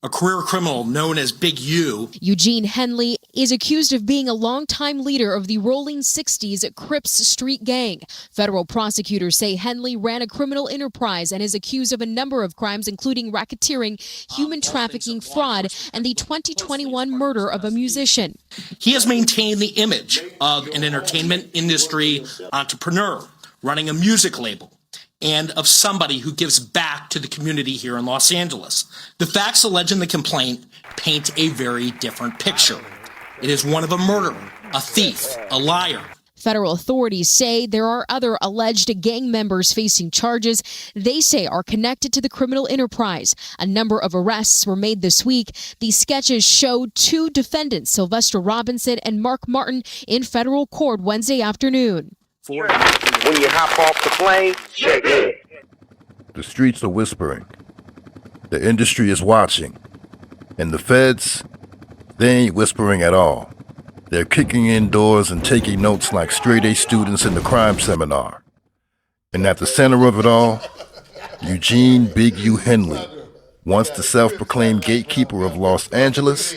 a career criminal known as Big U. Eugene Henley is accused of being a longtime leader of the Rolling 60s Crips street gang. Federal prosecutors say Henley ran a criminal enterprise and is accused of a number of crimes, including racketeering, human trafficking, fraud, and the 2021 murder of a musician. He has maintained the image of an entertainment industry entrepreneur running a music label, and of somebody who gives back to the community here in Los Angeles. The facts alleged in the complaint paint a very different picture. It is one of a murderer, a thief, a liar. Federal authorities say there are other alleged gang members facing charges they say are connected to the criminal enterprise. A number of arrests were made this week. These sketches showed two defendants, Sylvester Robinson and Mark Martin, in federal court Wednesday afternoon. When you hop off the plane, check in. The streets are whispering. The industry is watching. And the feds, they ain't whispering at all. They're kicking in doors and taking notes like straight-A students in the crime seminar. And at the center of it all, Eugene Big U Henley, once the self-proclaimed gatekeeper of Los Angeles,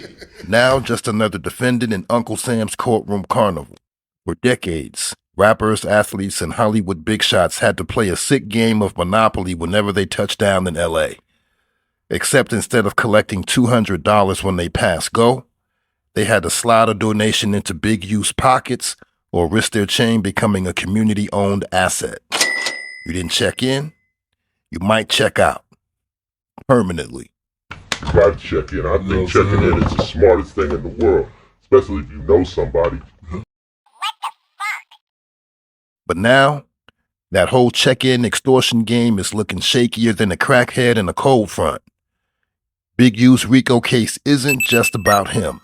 now just another defendant in Uncle Sam's courtroom carnival. For decades, rappers, athletes, and Hollywood big shots had to play a sick game of Monopoly whenever they touched down in L.A. Except instead of collecting $200 when they passed go, they had to slide a donation into Big U's pockets or risk their chain becoming a community-owned asset. You didn't check in? You might check out. Permanently. You gotta check in. I think checking in is the smartest thing in the world, especially if you know somebody. But now, that whole check-in extortion game is looking shakier than a crackhead in a cold front. Big U's RICO case isn't just about him.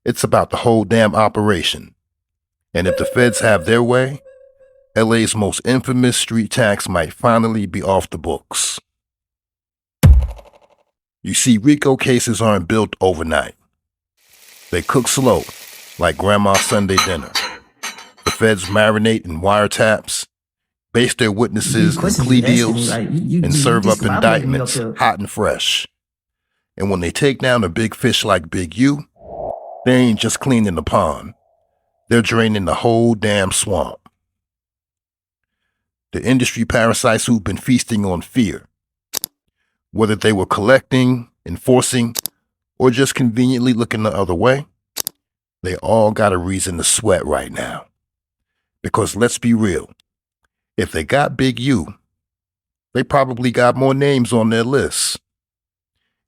It's about the whole damn operation. And if the feds have their way, LA's most infamous street tax might finally be off the books. You see, RICO cases aren't built overnight. They cook slow, like Grandma's Sunday dinner. The feds marinate in wiretaps, base their witnesses in plea deals, and serve up indictments hot and fresh. And when they take down a big fish like Big U, they ain't just cleaning the pond. They're draining the whole damn swamp. The industry parasites who've been feasting on fear, whether they were collecting, enforcing, or just conveniently looking the other way, they all got a reason to sweat right now. Because let's be real, if they got Big U, they probably got more names on their lists.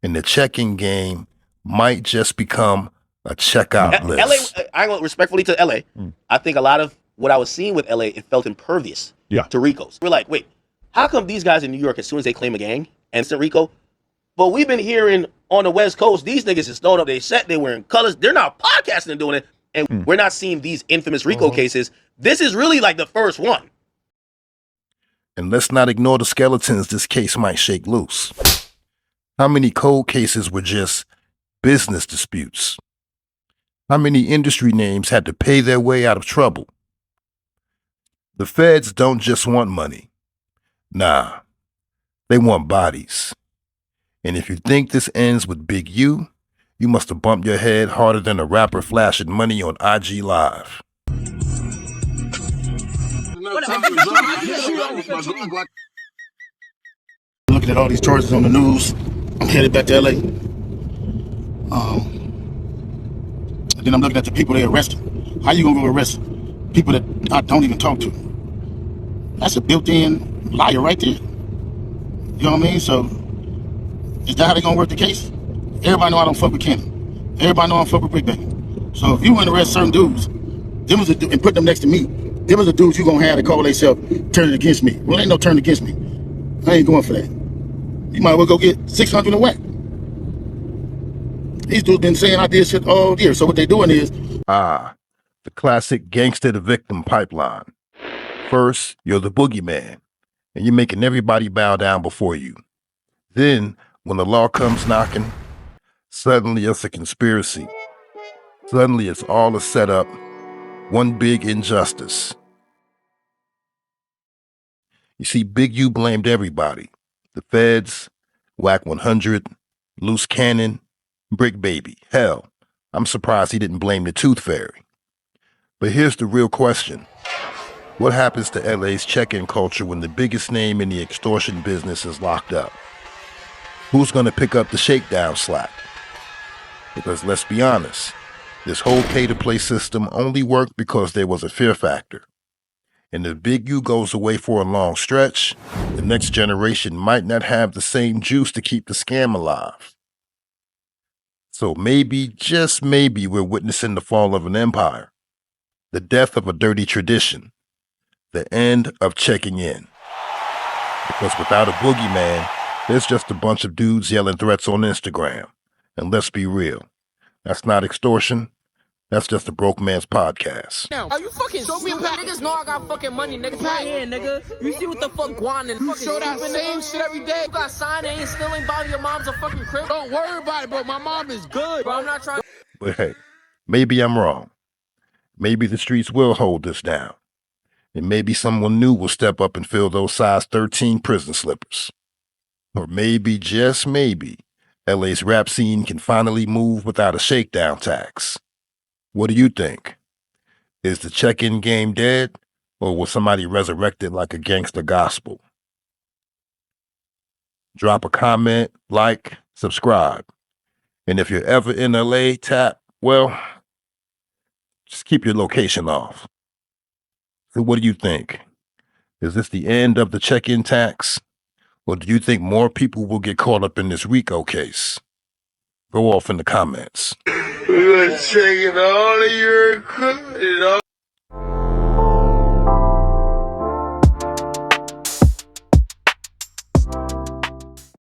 And the checking game might just become a checkout list. LA, I go respectfully to LA. I think a lot of what I was seeing with LA, it felt impervious to RICOs. We're like, wait, how come these guys in New York, as soon as they claim a gang, instant RICO? But we've been hearing on the West Coast, these niggas is throwing up their set, they're wearing colors, they're not podcasting and doing it, and we're not seeing these infamous RICO cases. This is really like the first one. And let's not ignore the skeletons this case might shake loose. How many cold cases were just business disputes? How many industry names had to pay their way out of trouble? The feds don't just want money. Nah, they want bodies. And if you think this ends with Big U, you must have bumped your head harder than a rapper flashing money on IG Live. Looking at all these charges on the news, I'm headed back to LA. And then I'm looking at the people they arrested. How you gonna go arrest people that I don't even talk to? That's a built-in liar right there. You know what I mean? So, is that how they gonna work the case? Everybody know I don't fuck with Cannon. Everybody know I don't fuck with Brick Baby. So if you want to arrest certain dudes, and put them next to me, them are the dudes you gonna have to call themselves turning against me. Well, ain't no turn against me. I ain't going for that. You might well go get 600 and whack. These dudes been saying I did shit all year. So what they doing is... the classic gangster to victim pipeline. First, you're the boogeyman, and you're making everybody bow down before you. Then, when the law comes knocking, suddenly it's a conspiracy. Suddenly it's all a setup, one big injustice. You see, Big U blamed everybody. The feds, Whack 100, loose cannon, brick baby. Hell, I'm surprised he didn't blame the tooth fairy. But here's the real question. What happens to LA's check-in culture when the biggest name in the extortion business is locked up? Who's going to pick up the shakedown slack? Because let's be honest, this whole pay-to-play system only worked because there was a fear factor. And if Big U goes away for a long stretch, the next generation might not have the same juice to keep the scam alive. So maybe, just maybe, we're witnessing the fall of an empire, the death of a dirty tradition, the end of checking in. Because without a boogeyman, there's just a bunch of dudes yelling threats on Instagram. And let's be real, that's not extortion. That's just a broke man's podcast. Are you fucking show me niggas know I got fucking money, nigga. Right here, nigga. You see what the fuck Guan and fucking show that same shit every day. You got signed and ain't stealing about your mom's a fucking crib. Don't worry about it, bro. My mom is good, bro. I'm not trying. But hey, maybe I'm wrong. Maybe the streets will hold this down. And maybe someone new will step up and fill those size 13 prison slippers. Or maybe, just maybe, LA's rap scene can finally move without a shakedown tax. What do you think? Is the check-in game dead, or will somebody resurrect it like a gangster gospel? Drop a comment, like, subscribe. And if you're ever in LA, tap, well, just keep your location off. So what do you think? Is this the end of the check-in tax? Or do you think more people will get caught up in this RICO case? Go off in the comments. We're checking all of your equipment,